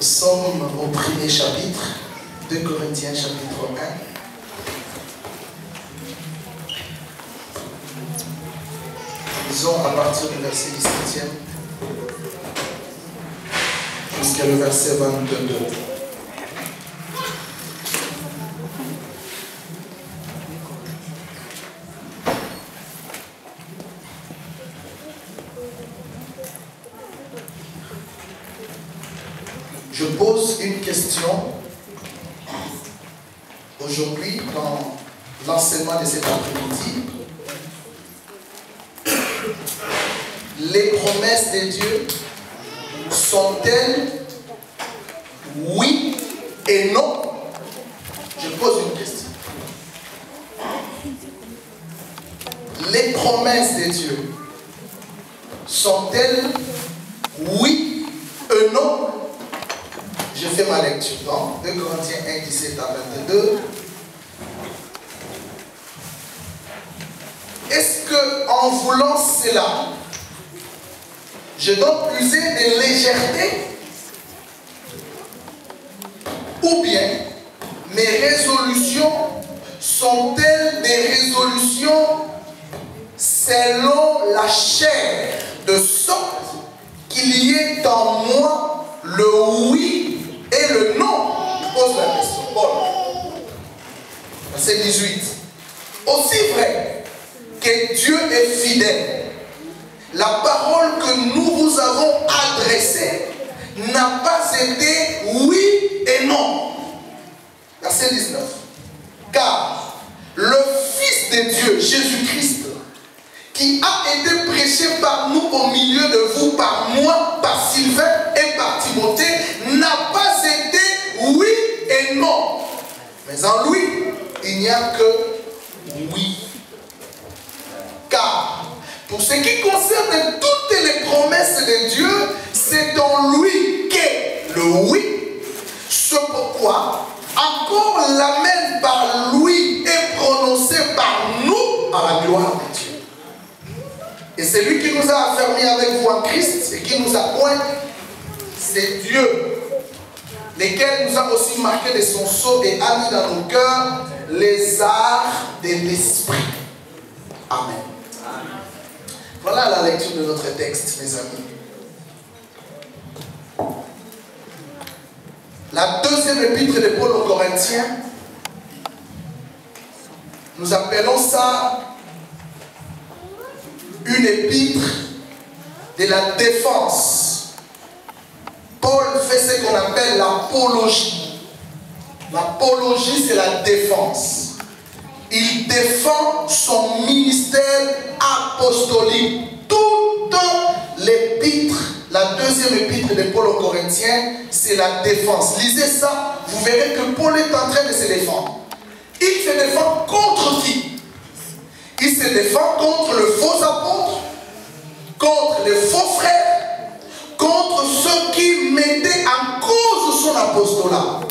Nous sommes au premier chapitre, 2 Corinthiens chapitre 1. Lisons à partir du verset 17e jusqu'à le verset 22. Je pose une question aujourd'hui dans l'enseignement de cet après-midi. Les promesses de Dieu sont-elles oui et non? Je pose une question. Les promesses de Dieu sont-elles oui et non? Je fais ma lecture dans 2 Corinthiens 1, 17 à 22. Est-ce qu'en voulant cela, je dois user de légèreté? Ou bien mes résolutions sont-elles des résolutions selon la chair, de sorte qu'il y ait en moi le oui et le non? Je pose la question. Paul, verset 18. Aussi vrai que Dieu est fidèle, la parole que nous vous avons adressée n'a pas été oui et non. Verset 19. Car le Fils de Dieu, Jésus-Christ, qui a été prêché par nous au milieu de vous, par moi, par Sylvain et par Timothée, n'a pas été oui et non. Mais en lui, il n'y a que oui. Car, pour ce qui concerne toutes les promesses de Dieu, c'est en lui qu'est le oui. C'est pourquoi, encore l'amen par lui est prononcé par nous à la gloire de Dieu. Et c'est lui qui nous a affermis avec vous en Christ et qui nous a oint, c'est Dieu, lequel nous a aussi marqué de son sceau et a mis dans nos cœurs les arts de l'esprit. Amen. Voilà la lecture de notre texte, mes amis. La deuxième épître de Paul aux Corinthiens, nous appelons ça une épître de la défense. Paul fait ce qu'on appelle l'apologie. L'apologie, c'est la défense. Il défend son ministère apostolique. Toute l'épître, la deuxième épître de Paul aux Corinthiens, c'est la défense. Lisez ça, vous verrez que Paul est en train de se défendre. Il se défend contre qui? Il se défend contre le faux apôtre, contre les faux frères, contre ceux qui mettaient en cause son apostolat.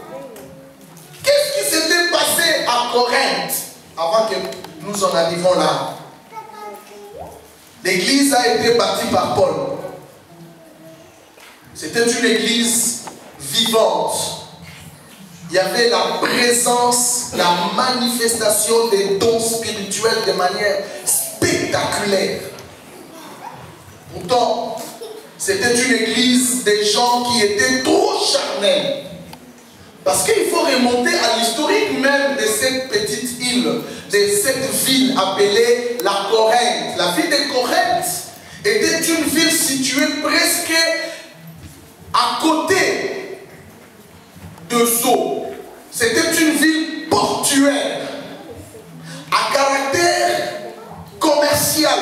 Qu'est-ce qui s'était passé à Corinthe avant que nous en arrivions là? L'église a été bâtie par Paul. C'était une église vivante. Il y avait la présence, la manifestation des dons spirituels de manière spectaculaire. Pourtant, c'était une église des gens qui étaient trop charnels. Parce qu'il faut remonter à l'historique même de cette petite île, de cette ville appelée la Corinthe. La ville de Corinthe était une ville située presque à côté de Sceaux. C'était une ville portuaire, à caractère commercial.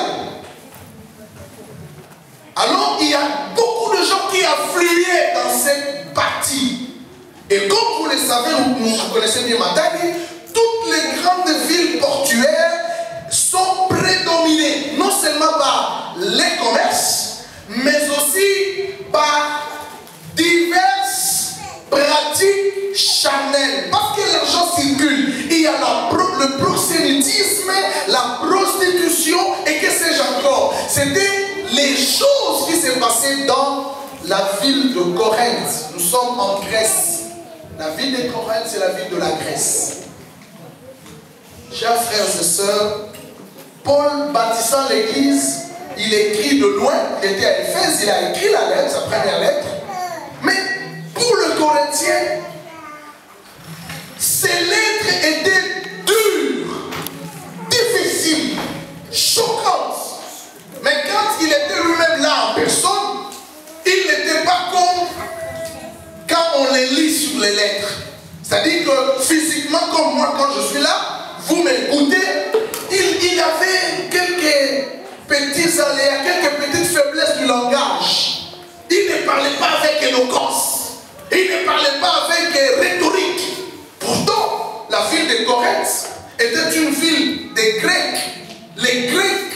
Alors il y a beaucoup de gens qui affluaient dans cette partie. Et comme vous le savez, vous connaissez bien Matadi, toutes les grandes villes portuaires sont prédominées, non seulement par les commerces, mais aussi par diverses pratiques charnelles. Parce que l'argent circule. Il y a le proxénétisme, la prostitution et que sais-je encore. C'était les choses qui se passaient dans la ville de Corinthe. Nous sommes en Grèce. La ville de Corinthe, c'est la ville de la Grèce. Chers frères et sœurs, Paul, bâtissant l'église, il écrit de loin, il était à Éphèse, il a écrit la lettre, sa première lettre. Mais pour le Corinthien, ces lettres étaient dures, difficiles, choquantes. Mais quand il était lui-même là en personne, il n'était pas comme quand on les lit sur les lettres. C'est-à-dire que physiquement, comme moi, quand je suis là, vous m'écoutez, il y avait quelques petits aléas, quelques petites faiblesses du langage. Il ne parlait pas avec éloquence. Il ne parlait pas avec rhétorique. Pourtant, la ville de Corinthe était une ville des Grecs. Les Grecs,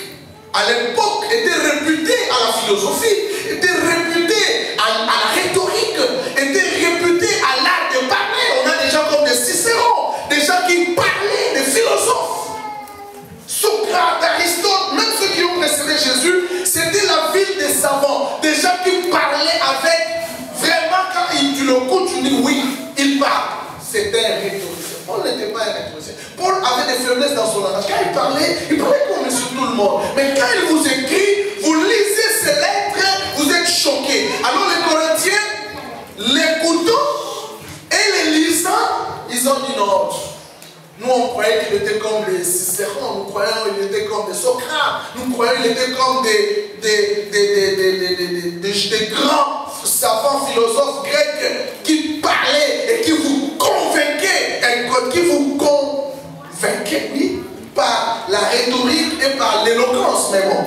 à l'époque, étaient réputés à la philosophie, étaient réputés à la rhétorique, étaient réputés à l'art de parler. On a des gens comme des Cicéron, des gens qui parlaient, des philosophes. Socrate, Aristote, même ceux qui ont précédé Jésus, c'était la ville des savants, des gens qui parlaient avec, vraiment quand tu le écoutes, tu dis oui, il parle. C'était un rhétoricien. Paul n'était pas un rhétoricien. Paul avait des faiblesses dans son langage. Quand il parlait comme sur tout le monde. Mais quand il vous écrit, vous lisez ces lettres, vous êtes choqués. Alors les Corinthiens, l'écoutant et les lisant, ils ont dit non. Nous, on croyait qu'il était comme des Cicéron, nous croyons qu'il était comme des Socrates, nous croyons qu'il était comme des grands savants philosophes grecs qui parlaient et qui vous convainquaient, oui, par la rhétorique et par l'éloquence. Mais bon,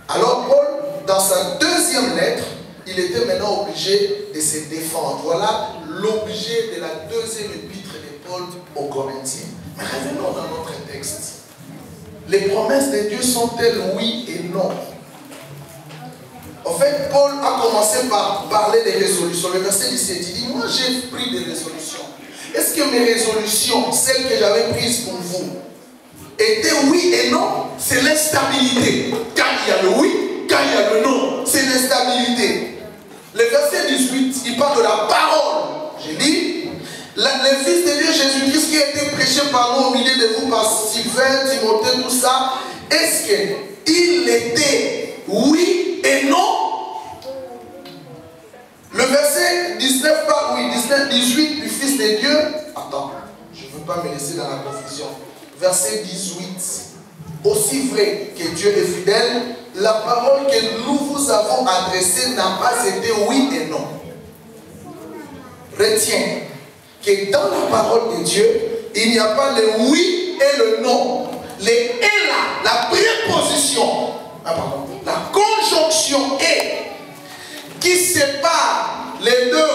alors Paul, dans sa deuxième lettre, il était maintenant obligé de se défendre. Voilà l'objet de la deuxième épître de Paul aux Corinthiens. Mais revenons dans notre texte. Les promesses de Dieu sont-elles oui et non? En fait, Paul a commencé par parler des résolutions. Le verset 17, il dit, moi j'ai pris des résolutions. Est-ce que mes résolutions, celles que j'avais prises pour vous, étaient oui et non? C'est l'instabilité. Quand il y a le oui, quand il y a le non, c'est l'instabilité. Le verset 18, il parle de la parole. J'ai dit, le Fils de Dieu Jésus-Christ qui a été prêché par nous au milieu de vous, par Sylvain, Timothée, tout ça, est-ce qu'il était oui et non? Le verset 19 parle, oui, 19, 18 du Fils de Dieu. Attends, je ne veux pas me laisser dans la confusion. Verset 18. Aussi vrai que Dieu est fidèle, la parole que nous vous avons adressée n'a pas été oui et non. Retiens que dans la parole de Dieu, il n'y a pas le oui et le non. Le et là, la préposition, la conjonction et qui sépare les deux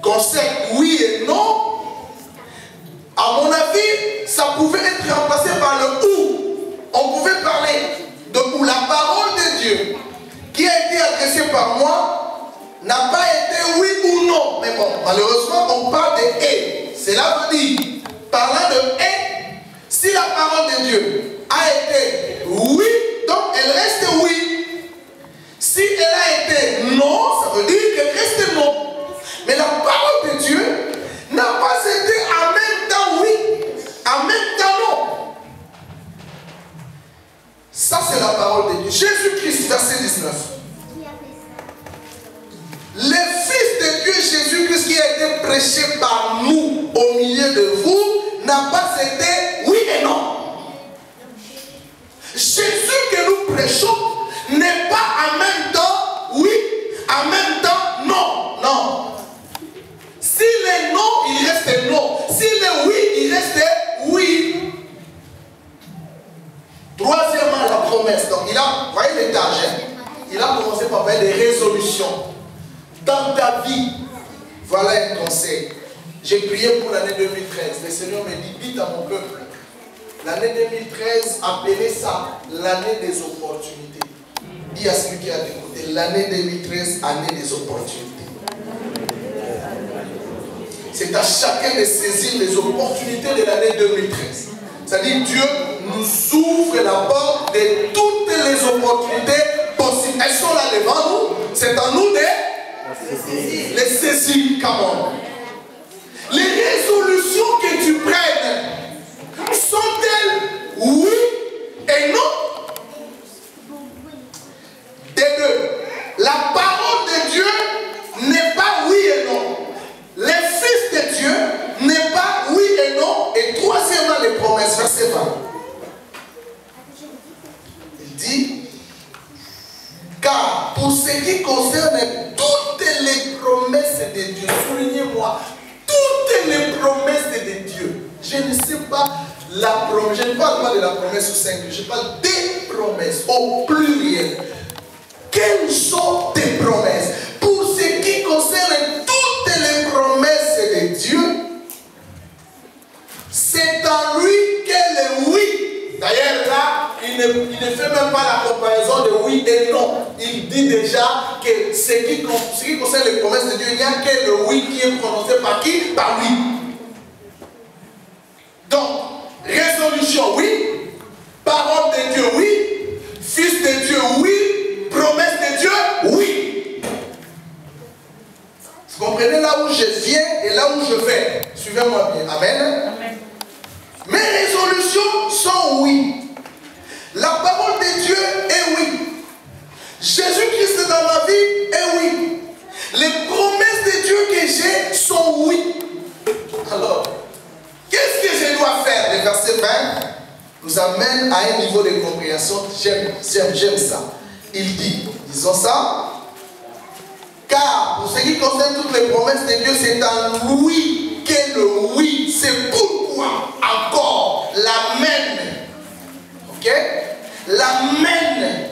concepts oui et non. À mon avis, ça pouvait être remplacé par le ou. On pouvait parler de ou. La parole de Dieu qui a été adressée par moi n'a pas été oui ou non. Mais bon, malheureusement, on parle de et. Cela veut dire, parlant de et, si la parole de Dieu a été oui, donc elle reste oui. Si elle a été non, ça veut dire qu'elle reste non. Mais la parole de Dieu n'a pas été en même temps oui, en même temps non. Ça, c'est la parole de Dieu. Jésus-Christ, verset 19. Le Fils de Dieu, Jésus-Christ, qui a été prêché par nous au milieu de vous, n'a pas été oui et non. Jésus que nous prêchons n'est pas en même temps oui, en même temps non. Non. S'il est non, il reste non. S'il est oui, il reste oui. Troisièmement, la promesse. Donc, il a, voyez les tâches, il a commencé par faire des résolutions. Dans ta vie, voilà un conseil. J'ai prié pour l'année 2013. Le Seigneur me dit, dites à mon peuple, l'année 2013, appelez ça l'année des opportunités. Dis à celui qui a écouté, l'année 2013, année des opportunités. C'est à chacun de saisir les opportunités de l'année 2013. C'est-à-dire Dieu nous ouvre la porte de toutes les opportunités possibles. elles sont là devant nous. C'est à nous de les saisir. Come on. Les résolutions que tu prennes sont-elles oui et non? Des deux. La parole de Dieu n'est pas oui et non. Les fils de Dieu n'est pas oui et non. Et troisièmement, les promesses. Verset 20. Il dit, car pour ce qui concerne toutes les promesses de Dieu, soulignez-moi, toutes les promesses de Dieu. Je ne sais pas la promesse, je ne parle pas de la promesse au singulier, je parle des promesses au pluriel. Quelles sont tes promesses? Pour ce qui concerne toutes les promesses de Dieu, c'est en lui qu'est le oui. D'ailleurs là, il ne fait même pas la comparaison de oui et non. Il dit déjà que ce qui concerne les promesses de Dieu, il n'y a que le oui qui est prononcé par qui? Par lui. Donc, résolution oui, parole de Dieu oui, fils de Dieu oui, promesse de Dieu oui. Vous comprenez là où je viens et là où je vais? Suivez-moi bien. Amen. Amen. Mes résolutions sont oui. La parole de Dieu est oui. Jésus-Christ dans ma vie est oui. Les promesses de Dieu que j'ai sont oui. Alors, qu'est-ce que je dois faire? Le verset 20 nous amène à un niveau de compréhension. J'aime ça. Il dit, disons ça, car pour ce qui concerne toutes les promesses de Dieu, c'est en lui qu'est le oui. C'est pourquoi encore l'amen. Ok? L'amen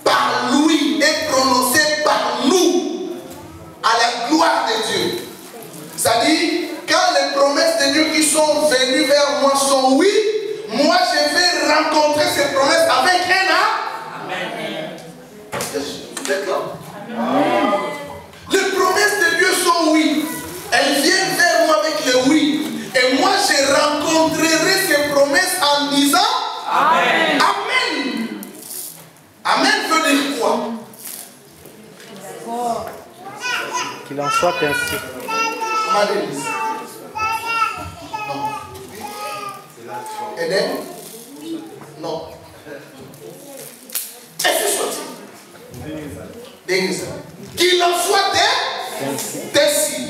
par lui est prononcé par nous à la gloire de Dieu. C'est-à-dire, quand les promesses de Dieu qui sont venues vers moi sont oui, moi je vais rencontrer ces promesses avec un amen. Vous êtes là? Amen. Les promesses de Dieu sont oui. Elles viennent vers moi avec le oui. Et moi je rencontrerai ces promesses en disant amen. Amen. Amen veut dire quoi? Qu'il en soit ainsi. Non. Eden? Non. Est-ce que soit qu'il en soit ainsi.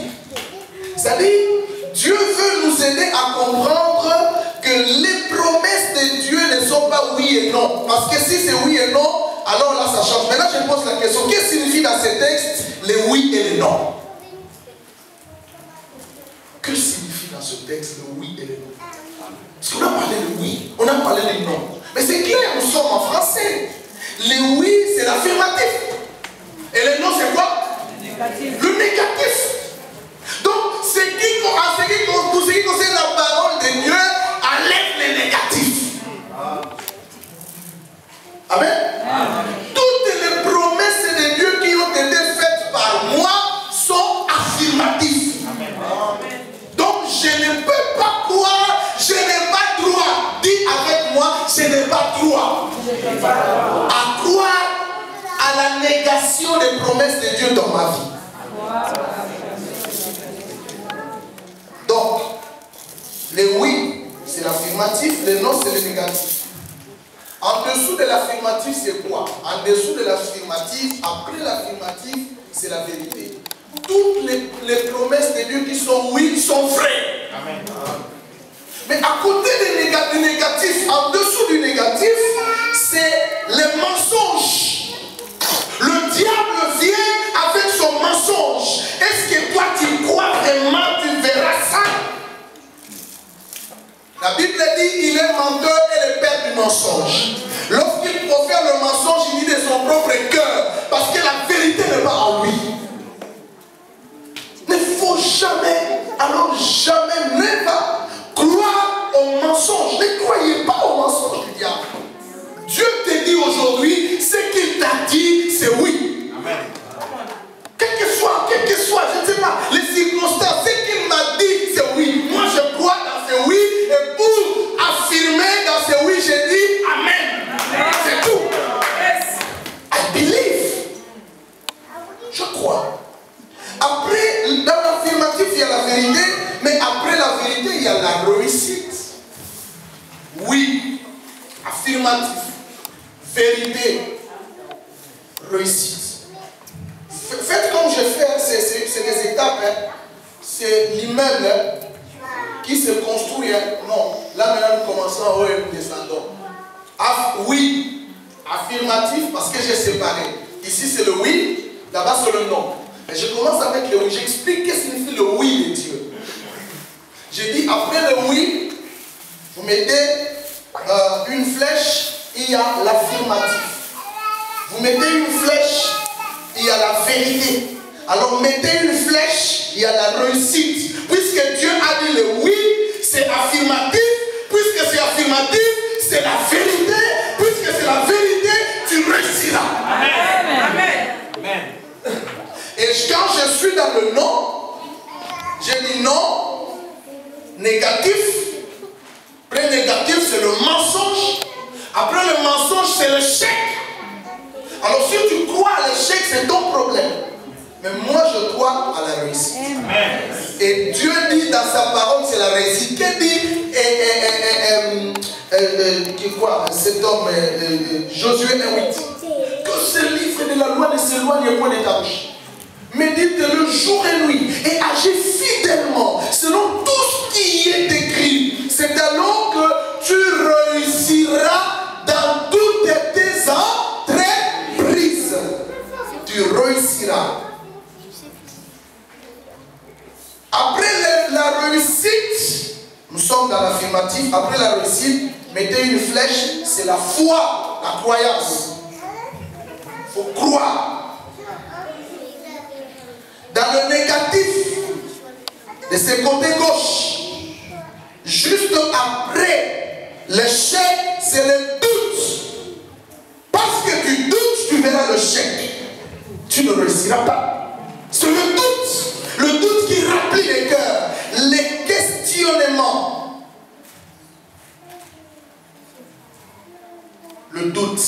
C'est-à-dire, Dieu veut nous aider à comprendre que les promesses de Dieu ne sont pas oui et non. Parce que si c'est oui et non, alors là ça change. Maintenant je pose la question, qu'est-ce que signifie dans ces textes les oui et les non? Que signifie dans ce texte le oui et le non? Parce qu'on a parlé de oui, on a parlé de non. Mais c'est clair, nous sommes en français. Le oui, c'est l'affirmatif. Et le non, c'est quoi? Le négatif. Donc, pour ce qui concerne la parole de Dieu, enlève les négatifs. Amen. Amen. Toutes les promesses de Dieu qui ont été faites par moi sont affirmatives. Amen. Donc, je ne peux pas croire, je n'ai pas droit. Dis avec moi, je n'ai pas droit à croire à la négation des promesses de Dieu dans ma vie. Donc, le oui, c'est l'affirmatif, le non, c'est le négatif. En dessous de l'affirmatif, c'est quoi? En dessous de l'affirmatif, après l'affirmatif, c'est la vérité. Toutes les promesses de Dieu qui sont oui sont vraies. Amen. Mais à côté du négatif, en dessous du négatif, c'est les mensonges. Le diable vient avec son mensonge. Est-ce que toi tu crois vraiment, tu verras ça? La Bible dit il est menteur et le père du mensonge. Lorsqu'il profère le mensonge, il dit de son propre cœur. Parce que la vérité n'est pas en lui. Il ne faut jamais, alors jamais, never, croire au mensonge. Ne croyez pas au mensonge du diable. Dieu te dit aujourd'hui, ce qu'il t'a dit, c'est oui. Amen. Quel que soit, je ne sais pas, les circonstances, ce qu'il m'a dit, c'est oui. Moi, je crois dans ce oui, et pour affirmer dans ce oui, je dis Amen. Amen. C'est tout. Yes. I believe. Après, dans l'affirmatif, il y a la vérité, mais après la vérité, il y a la réussite. Oui, affirmatif, vérité, réussite. Faites comme je fais, c'est des étapes. Hein. C'est l'immeuble qui se construit. Hein. Non, là maintenant nous commençons, et nous descendons. Oui, affirmatif parce que j'ai séparé. Ici c'est le oui, là-bas c'est le non. Et je commence avec le oui. J'explique ce que signifie le oui de Dieu. J'ai dit après le oui, vous mettez une flèche, il y a l'affirmatif. Vous mettez une flèche, il y a la vérité. Alors mettez une flèche, il y a la réussite. Puisque Dieu a dit le oui, c'est affirmatif. Puisque c'est affirmatif, c'est la vérité. Puisque c'est la vérité, tu réussiras. Amen. Amen. Amen. Et quand je suis dans le non, je dis non, négatif. Après négatif, c'est le mensonge. Après le mensonge, c'est le chèque. Alors si tu crois à l'échec, c'est ton problème. Mais moi, je crois à la réussite. Amen. Et Dieu dit dans sa parole, c'est la réussite. Qu'est-ce dit cet homme, Josué 1:8? Que ce livre de la loi ne s'éloigne point de ta bouche. Médite-le jour et nuit et agis fidèlement selon tout ce qui est écrit. C'est alors que tu réussiras dans toutes tes entreprises. Tu réussiras. Après la réussite, nous sommes dans l'affirmatif. Après la réussite, mettez une flèche, c'est la foi, la croyance. Il faut croire. Dans le négatif, de ce côté gauche, juste après l'échec, c'est le doute. Parce que tu doutes, tu verras le chèque. Tu ne réussiras pas. C'est le doute. Le doute qui remplit les cœurs. Les questionnements. Le doute.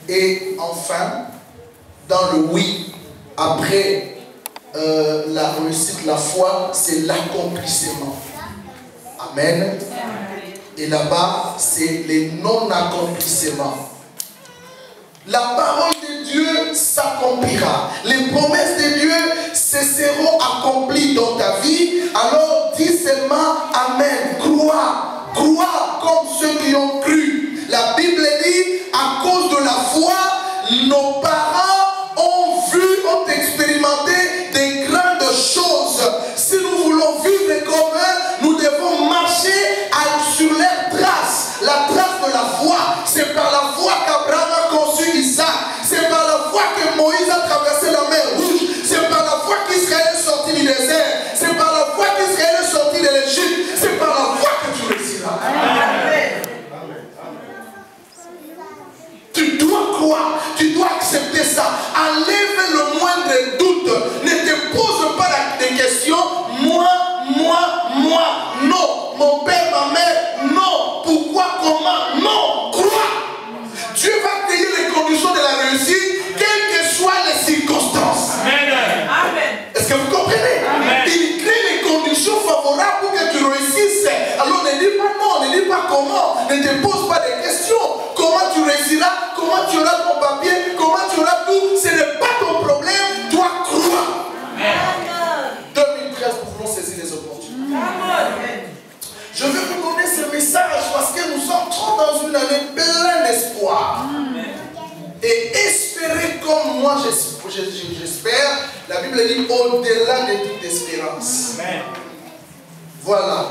Et enfin, dans le oui, après la réussite, la foi, c'est l'accomplissement. Amen. Et là-bas, c'est les non-accomplissements. La parole de Dieu s'accomplira. Les promesses de Dieu se seront accomplies dans ta vie. Alors dis seulement Amen. Crois. Crois comme ceux qui ont cru. La Bible dit, à cause de la foi, nos parents ont expérimenté des grandes choses. Si nous voulons vivre comme eux, nous devons marcher sur leurs traces. La trace de la foi, c'est par la foi qu'Abraham a conçu Isaac. C'est par la foi que Moïse a traversé la mer Rouge. C'est par la foi qu'Israël est sorti du désert. C'est par la foi qu'Israël est sorti de l'Égypte. C'est par la foi que tu réussiras. Amen. Tu dois croire, tu dois accepter ça. Enlève le moindre doute. Ne te pose pas des questions. Moi. Non. Mon père, ma mère, non. Pourquoi, comment, non. Crois. Dieu va créer les conditions de la réussite, quelles que soient les circonstances. Amen. Est-ce que vous comprenez? Amen. Il crée les conditions favorables pour que tu réussisses. Alors ne dis pas non, ne dis pas comment. Ne te pose pas des questions. Comment tu réussiras? Comment tu auras ton papier? Comment tu auras tout? Ce n'est pas ton problème. Toi, crois. Amen. 2013, nous voulons saisir les opportunités. Amen. Je veux vous donner ce message parce que nous sommes trop dans une année pleine d'espoir. Et espérer comme moi j'espère, la Bible dit au-delà de toute espérance. Amen. Voilà.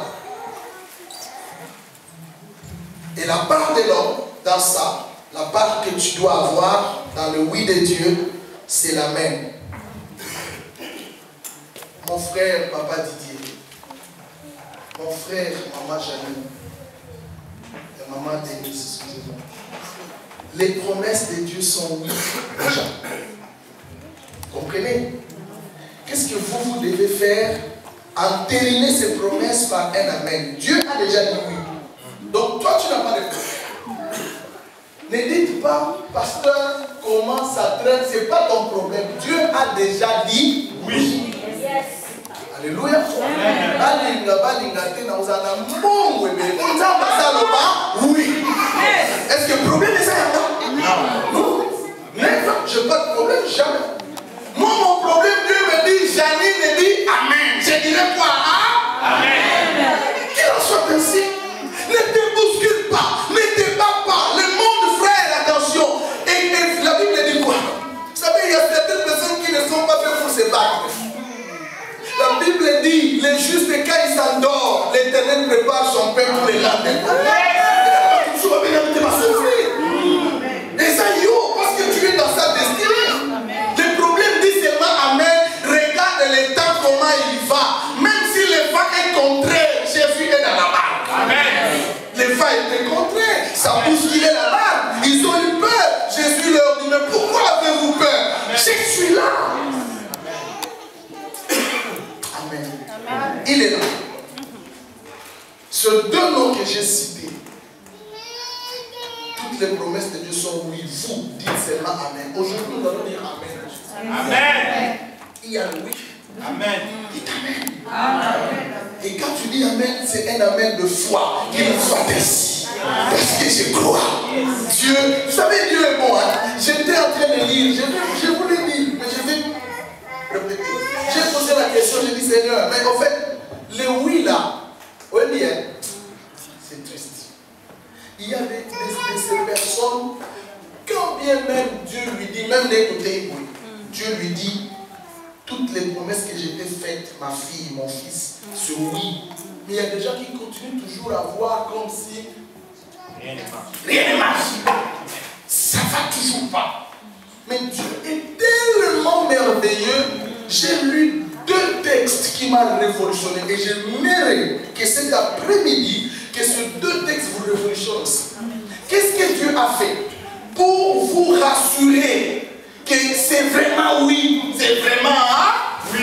Et la part de l'homme dans ça, la part que tu dois avoir dans le oui de Dieu, c'est la même. Mon frère, papa Didier, mon frère, maman Janine, et maman Denise, excusez-moi. Les promesses de Dieu sont oui déjà. Comprenez? Qu'est-ce que vous devez faire? Entériner ces promesses par un amen. Dieu a déjà dit oui. Donc toi, tu n'as pas de problème. Ne dites pas, pasteur, comment ça traite, ce n'est pas ton problème. Dieu a déjà dit oui. Alléluia. Oui. Est-ce que le problème est ça? Non. Je n'ai pas de problème, jamais. Moi, mon problème, Dieu me dit, Janine me dit Amen. Je dirais quoi? Amen. Qu'il en soit ainsi. Ne te bouscule pas. Ne te bats pas. Le monde, frère, attention. Et la Bible dit quoi? Vous savez, il y a certaines personnes qui ne sont pas faites pour se battre. La Bible dit, les justes, quand ils s'endorment, l'Éternel prépare son pain pour les lendemains. Et ça, parce que tu es dans sa destinée. Le problème dit seulement Amen. Regarde le temps, comment il va. Même si le vent est contraire, Jésus est dans la barque. Amen. Le vent était contraire. Ça bousculait la barque. Ils ont eu peur. Jésus leur dit, mais pourquoi avez-vous peur? Je suis là. Amen. Il est là. Ce deux noms que j'ai cités, toutes les promesses de Dieu sont oui. Vous dites seulement Amen. Aujourd'hui, nous allons dire Amen. Amen. Il y a le oui. Amen. Dites Amen. Amen. Et quand tu dis Amen, c'est un Amen de foi. Qu'il soit ainsi. Parce que je crois. Dieu, vous savez, Dieu est bon. Hein? J'étais en train de lire. Je voulais dire, mais je vais répéter. J'ai posé la question, j'ai dit Seigneur, mais en fait, le oui là, oui bien, c'est triste. Il y a ces personnes, quand bien même Dieu lui dit, même d'écouter, oui, Dieu lui dit, toutes les promesses que j'ai faites, ma fille, mon fils, c'est oui. Mais il y a des gens qui continuent toujours à voir comme si rien ne marche. Ça ne va toujours pas. Mais Dieu est tellement merveilleux. J'ai lu deux textes qui m'ont révolutionné. Et j'aimerais que cet après-midi, que ces deux textes vous révolutionnent aussi. Qu'est-ce que Dieu a fait pour vous rassurer que c'est vraiment oui, c'est vraiment oui.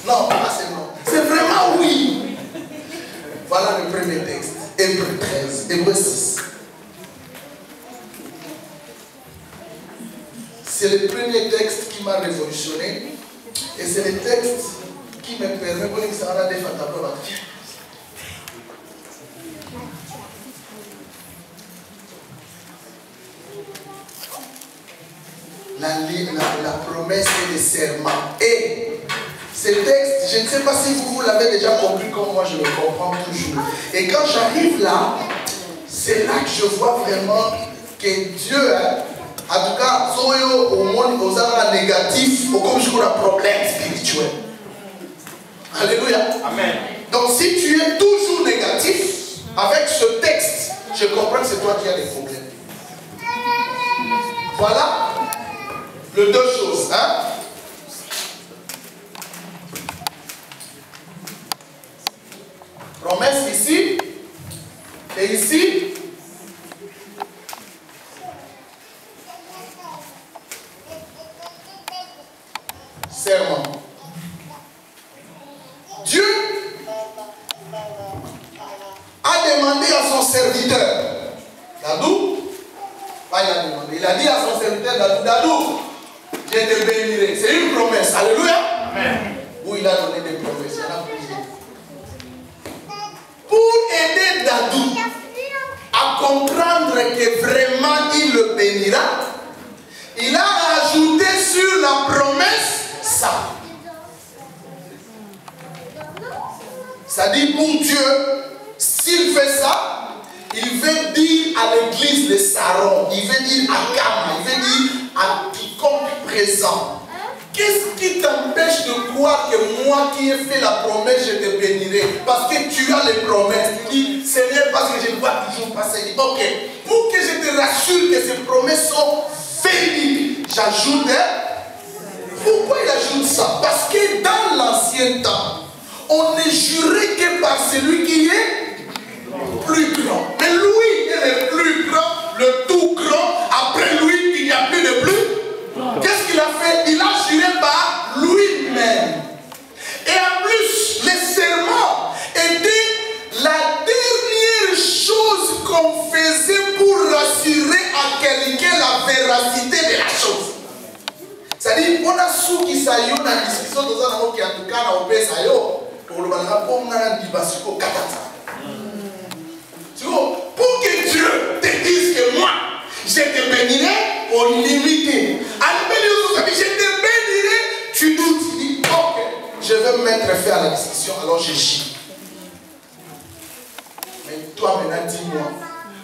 Non, pas c'est non. C'est vraiment oui. Voilà le premier texte. Hébreux 13, Hébreux 6. C'est le premier texte qui m'a révolutionné. Et c'est le texte qui me permet de faire un défi à ta preuve. La promesse et le serment. Et ce texte, je ne sais pas si vous l'avez déjà compris comme moi je le comprends toujours. Et quand j'arrive là, c'est là que je vois vraiment que Dieu, en tout cas, au monde, aux arts négatifs, au comme je vois un problème spirituel. Alléluia. Amen. Donc si tu es toujours négatif, avec ce texte, je comprends que c'est toi qui as des problèmes. Voilà. Les deux choses, hein? Promesse ici et ici. Serment. Dieu a demandé à son serviteur, Dadou, il a dit à son serviteur, Dadou, je te bénirai. C'est une promesse. Alléluia. Amen. Où il a donné des promesses. Il y en a plusieurs. Pour aider Dadou à comprendre que vraiment il le bénira, il a rajouté sur la promesse ça. Ça dit pour Dieu, s'il fait ça, il veut dire à l'église de Saron, il veut dire à Gamma, il veut dire à quiconque présent. Qu'est-ce qui t'empêche de croire que moi qui ai fait la promesse, je te bénirai? Parce que tu as les promesses. Tu dis, Seigneur, parce que je dois toujours passer. Il dit, ok, pour que je te rassure que ces promesses sont véridiques, j'ajoute. Pourquoi il ajoute ça? Parce que dans l'ancien temps, on ne jurait que par celui qui est plus grand. Mais lui est le plus grand, le tout grand. Après lui, il n'y a plus de plus. Qu'est-ce qu'il a fait? Il a juré par lui-même. Et en plus, le serment était la dernière chose qu'on faisait pour rassurer à vérifier la véracité de la chose. C'est-à-dire, on a sous qui s'aille, on a discussion dans un moment qui en tout cas n'a pas ça pour le rapport, on a un débat sur le katata. Pour que Dieu te dise que moi, je te bénirai au limité. Je te bénirai, tu doutes, tu dis, ok, je vais me mettre fin à la discussion, alors je chie. Mais toi maintenant, dis-moi,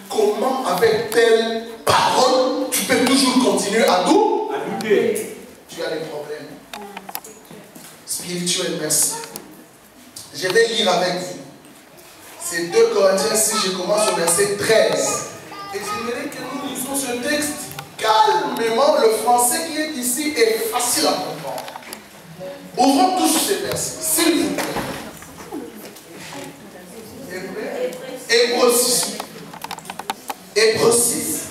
comment avec telle parole, tu peux toujours continuer à douter? Tu as des problèmes spirituels, merci. Je vais lire avec vous. C'est 2 Corinthiens 6, je commence au verset 13. Et j'aimerais que nous lisons ce texte calmement. Le français qui est ici est facile à comprendre. Ouvrons tous ces versets, s'il vous plaît. Hébreux 6. Hébreux 6.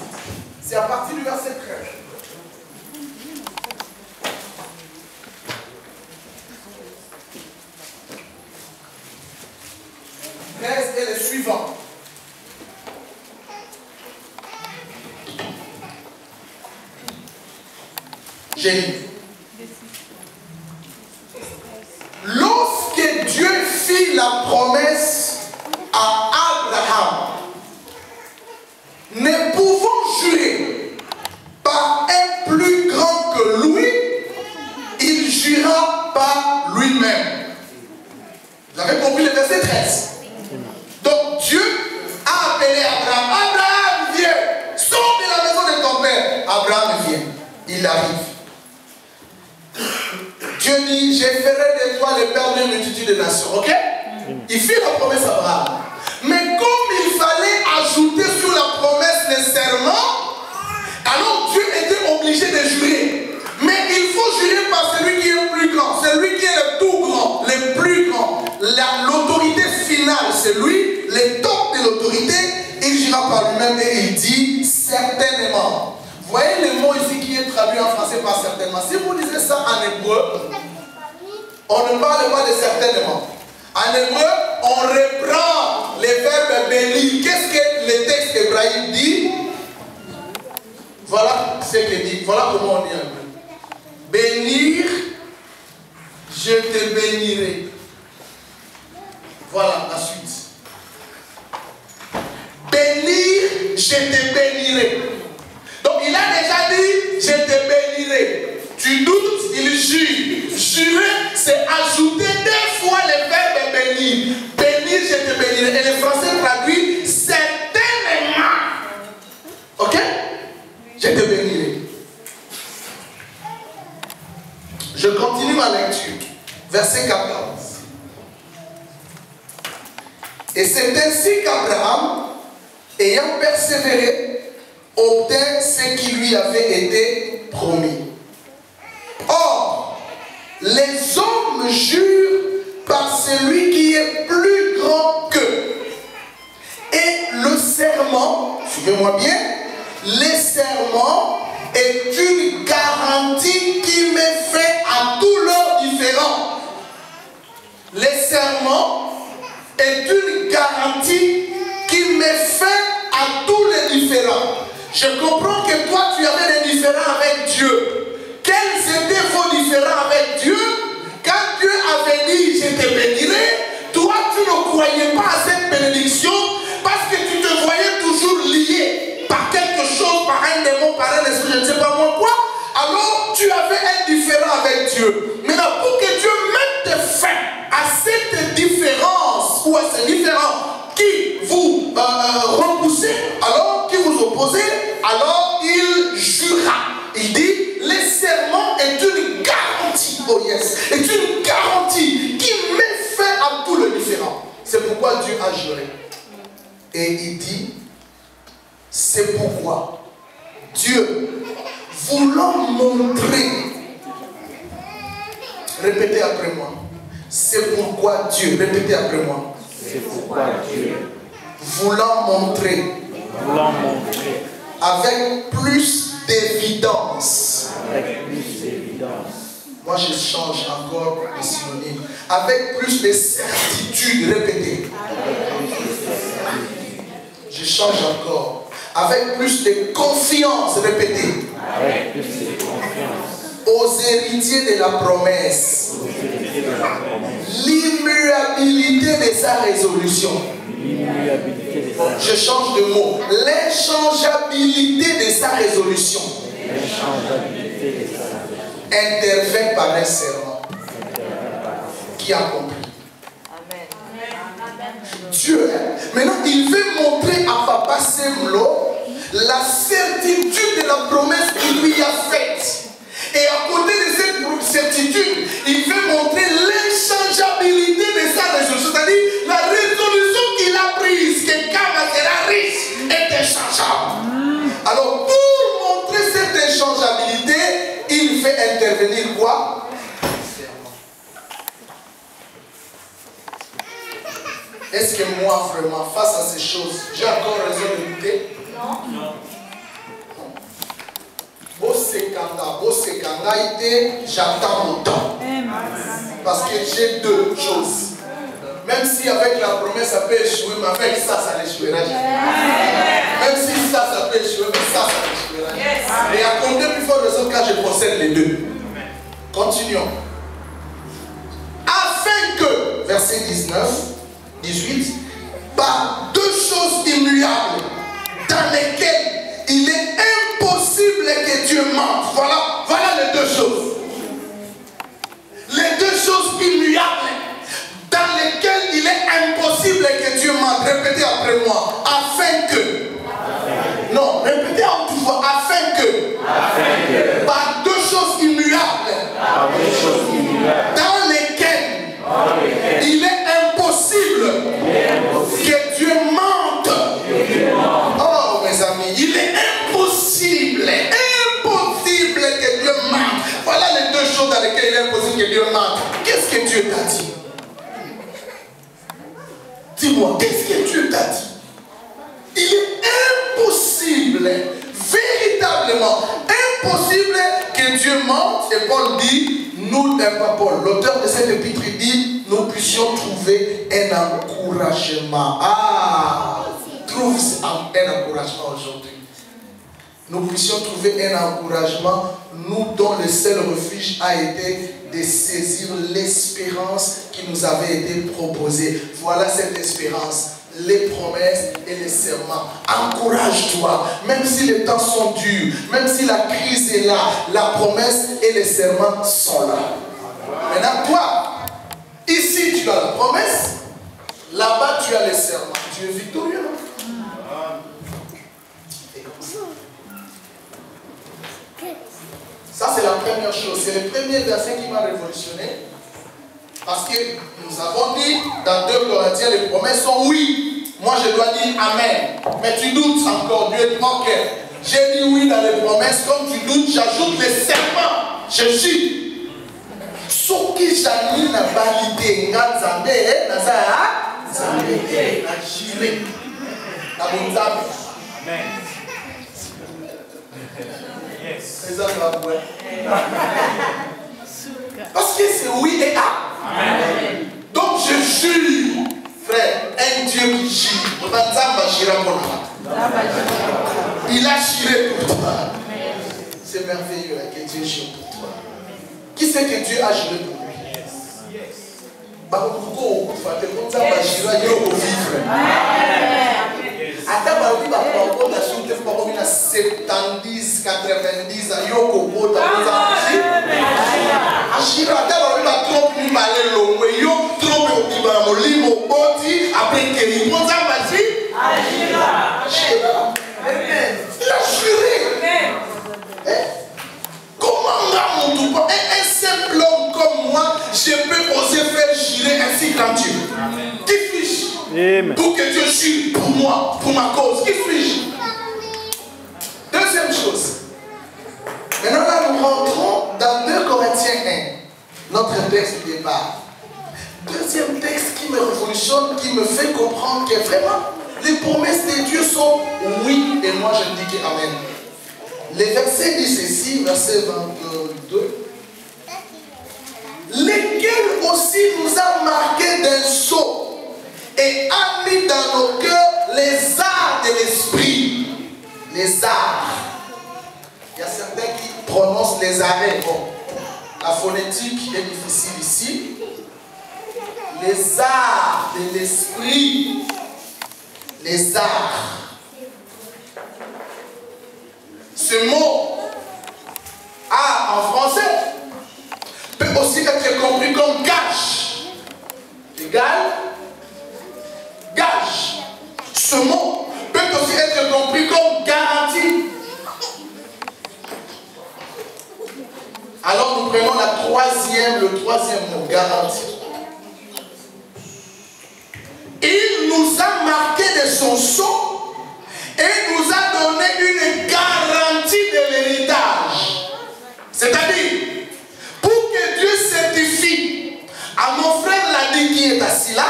C'est à partir du verset 13. Et le suivant. J'ai lu. Lorsque Dieu fit la promesse à Abraham, ne pouvant jurer par un plus grand que lui, il jura par lui-même. Vous avez compris le verset 13? Donc Dieu a appelé Abraham. Abraham, viens. Sors de la maison de ton père. Abraham vient. Il arrive. Dieu dit, je ferai de toi le père d'une multitude de nations. Ok? Il fit la promesse à Abraham. Mais comme il fallait ajouter sur la promesse le serment, alors Dieu était obligé de jurer. Mais il faut jurer par celui qui est le plus grand, celui qui est le tout grand, le plus grand. L'autorité finale, c'est lui, le top de l'autorité. Il jura par lui-même et il dit certainement. Vous voyez le mot ici qui est traduit en français par certainement. Si vous lisez ça en hébreu, on ne parle pas de certainement. En hébreu, on reprend les verbes bénir. Qu'est-ce que le texte hébraïque dit? Voilà ce qu'il dit. Voilà comment on dit un peu. Bénir, je te bénirai. Voilà la suite. Bénir, je te bénirai. Donc il a déjà dit, je te bénirai. Tu doutes, il jure. Jurer, c'est ajouter 2 fois le verbe bénir. Bénir, je te bénirai. Et le français traduit certainement. Ok? Je te bénirai. Je continue ma lecture. Verset 14. Et c'est ainsi qu'Abraham, ayant persévéré, obtint ce qui lui avait été promis. Or, les hommes jurent par celui qui est plus grand qu'eux. Et le serment, suivez-moi bien, le serment est une garantie qui met fin à tous leurs différends. Le serment est une garantie qui met fin à tous les différends. Je comprends que toi tu avais des différends avec Dieu. Quels étaient vos différends avec Dieu? Quand Dieu avait dit je te bénirai, toi tu ne croyais pas à cette bénédiction parce que tu te voyais toujours lié par quelque chose, par un démon, par un esprit, je ne sais pas moi quoi. Alors tu avais un différend avec Dieu. Maintenant, pour que Dieu mette fin à cette différence ou à ces différends qui vous repoussez, alors qui vous opposez, alors il jura. Il dit, le serment est une garantie, oh yes, est une garantie qui met fin à tout le différend. C'est pourquoi Dieu a juré. Et il dit, c'est pourquoi Dieu, voulant montrer, répétez après moi, c'est pourquoi Dieu, répétez après moi, C'est pourquoi Dieu, voulant montrer, avec plus d'évidence, moi je change encore le synonyme, avec plus de certitude, répétez, je change encore, Avec plus de confiance, répétez. Avec plus de confiance. Aux héritiers de la promesse. L'immuabilité de sa résolution. Je change de mot. L'inchangeabilité de sa résolution. Intervient par un serment qui accomplit. Dieu, maintenant il veut montrer à Papa Semlo la certitude de la promesse qu'il lui a faite. Et à côté de cette certitude, il veut montrer l'inchangeabilité de sa résolution. C'est-à-dire la résolution qu'il a prise, que Kama sera riche, est inchangeable. Alors pour montrer cette inchangeabilité, il fait intervenir quoi? Est-ce que moi, vraiment, face à ces choses, j'ai encore raison de douter? Non. J'attends mon temps. Parce que j'ai deux choses. Même si avec la promesse ça peut échouer, mais avec ça, ça n'échouera jamais. Même si ça peut échouer, mais ça n'échouera jamais. Et à compter plus fort raison quand je possède les deux. Continuons. Afin que, verset 18, par deux choses immuables dans lesquelles il est impossible que Dieu mente. Voilà les deux choses. Les deux choses immuables dans lesquelles il est impossible que Dieu mente. Répétez après moi. Afin que. Non, répétez en tout fois. Afin que. Par deux choses immuables. Dans lesquelles il est impossible que Dieu mente. Oh mes amis, il est impossible que Dieu mente. Voilà les deux choses dans lesquelles il est impossible que Dieu mente. Qu'est-ce que Dieu t'a dit? Dis-moi, qu'est-ce que Dieu t'a dit? Il est impossible, véritablement impossible que Dieu mente. Et Paul dit, nous, pas Paul, l'auteur de cette épître dit, nous puissions trouver un encouragement. Trouve un encouragement aujourd'hui. Nous puissions trouver un encouragement, nous dont le seul refuge a été de saisir l'espérance qui nous avait été proposée. Voilà cette espérance, les promesses et les serments. Encourage-toi, même si les temps sont durs, même si la crise est là, la promesse et les serments sont là. Maintenant, toi, ici tu as la promesse, là-bas tu as les serments. Tu es victorieux. Ça, c'est la première chose. C'est le premier verset qui m'a révolutionné. Parce que nous avons dit dans 2 Corinthiens, les promesses sont oui. Moi, je dois dire Amen. Mais tu doutes encore. Dieu dit ok. J'ai dit oui dans les promesses. Comme tu doutes, j'ajoute les serments. Je suis. Ce qui j'anime la validé. Amen. Parce que c'est oui et amen. Donc je jure, frère, un Dieu qui jure. Il a juré pour toi. C'est merveilleux que Dieu jure pour toi. Qui c'est que Dieu a juré pour lui? Attends, on va prendre la suite de 70, 90 ans, yoko bota Ashira, on va trop plus mal long, yo trop au molimo boti après que il monte en basi. Ashira. Il a juré. Comment un simple homme comme moi, je peux oser faire jurer ainsi grand Dieu? Qui suis-je? Pour que Dieu jure pour moi, pour ma cause. Qui suis-je? Deuxième chose. Maintenant là, nous rentrons dans 2 Corinthiens 1, notre texte du départ. Deuxième texte qui me révolutionne, qui me fait comprendre que vraiment, les promesses de Dieu sont oui, et moi je dis que amen. Les versets disent ceci, verset 22. Lesquels aussi nous a marqué d'un sceau et a mis dans nos cœurs les arts de l'esprit. Les arts. Il y a certains qui prononcent les arrêts. Bon, la phonétique est difficile ici. Les arts de l'esprit. Les arts. Ce mot art en français peut aussi être compris comme gage. Égal, gage. Ce mot peut aussi être compris comme garantie. Alors nous prenons le troisième mot, garantie. Il nous a marqué de son sang et nous a donné une garantie de l'héritage. C'est-à-dire, pour que Dieu certifie à mon frère Ladi qui est assis là,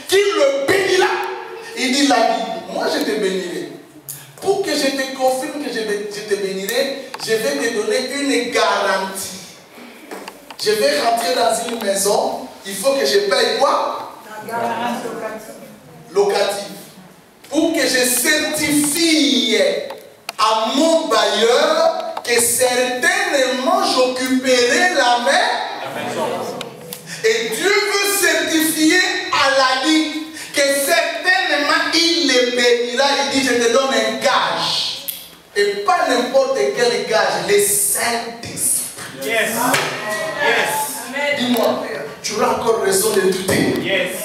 qu'il le bénit là, il dit Ladi, moi je te bénirai. Pour que je te confirme que je te bénirai, je vais te donner une garantie. Je vais rentrer dans une maison, il faut que je paye quoi? La garantie locative. Pour que je certifie à mon bailleur que certainement j'occuperai la maison. Et Dieu veut certifier à la vie que certainement il les bénira. Il dit, je te donne un gage. Et pas n'importe quel gage, le Saint-Esprit. Yes. Yes. Dis-moi, tu auras encore raison de douter. Yes.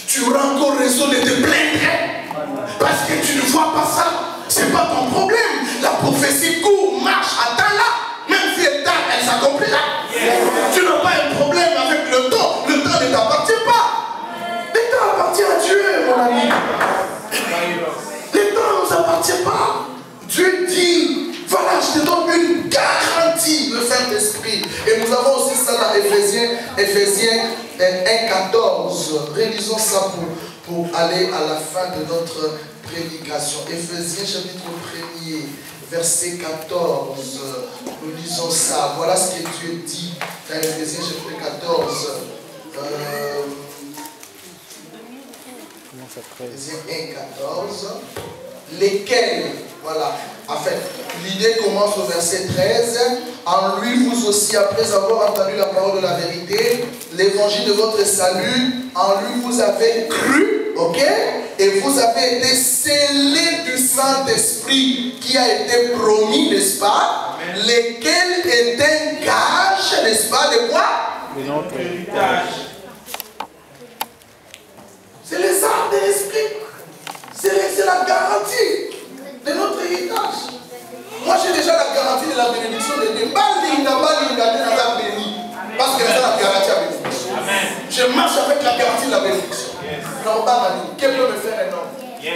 Tu auras encore raison de te plaindre. Parce que tu ne vois pas ça. Ce n'est pas ton problème. La prophétie court, marche, attends là. Même si elle tarde, elle s'accomplira. Yes. Tu n'as pas un problème avec le temps. Le temps ne t'appartient pas. Le temps appartient à Dieu, mon ami. Le temps ne nous appartient pas. Dieu dit, voilà, je te donne une garantie, le Saint-Esprit. Et nous avons aussi ça dans Éphésiens 1,14. Réalisons ça pour aller à la fin de notre prédication. Éphésiens chapitre 1er, verset 14. Nous lisons ça. Voilà ce que Dieu dit dans Éphésiens chapitre 14. Éphésiens 1,14. Lesquels, voilà, en fait, l'idée commence au verset 13. En lui, vous aussi, après avoir entendu la parole de la vérité, l'évangile de votre salut, en lui, vous avez cru, ok? Et vous avez été scellés du Saint-Esprit qui a été promis, n'est-ce pas? Lesquels est un gage, n'est-ce pas, de quoi? De notre héritage. C'est les arts de l'esprit. C'est la garantie de notre héritage. Moi, j'ai déjà la garantie de la bénédiction de Dieu. Parce que c'est la garantie de la bénédiction. Je marche avec la garantie de la bénédiction. Quel peut me faire un homme? Il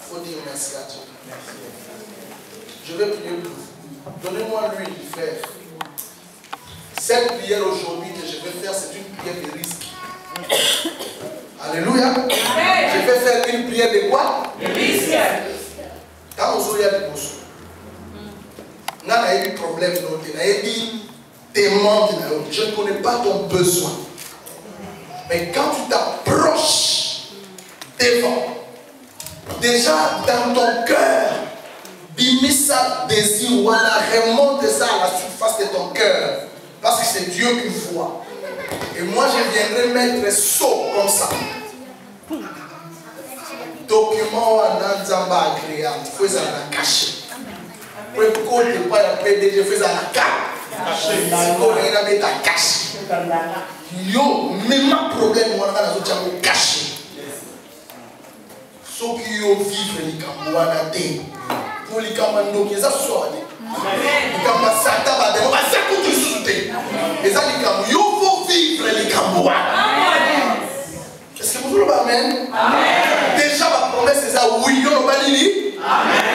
faut dire merci à Dieu. Je vais prier pour vous. Donnez-moi l'huile, frère. Cette prière aujourd'hui que je vais faire, c'est une prière de risque. Alléluia. Amen. Je vais faire une prière de quoi? De risque. Quand vous avez des choses, vous avez des problèmes, vous avez des demandes, je ne connais pas ton besoin. Mais quand tu t'approches devant, déjà dans ton cœur, bimisa désir, voilà, remonte ça à la surface de ton cœur. Parce que c'est Dieu qui voit. Et moi, je viendrai mettre saut comme ça. Document à Nanzamba agréable. Il faut la cacher. Pour le code, pas la PDG, il faut la cacher. Il faut la mettre à cacher. Yo, même un problème, on a la zone caché. Ceux qui ont vivre les Cambouana, pour les Cambouana, qui sont soit. Les Cambouana, ça tabac, on va s'écouter. Les Cambouana, il faut vivre les Cambouana. Est-ce que vous voulez amen? Déjà, ma promesse est ça, oui, on va dire. Amen.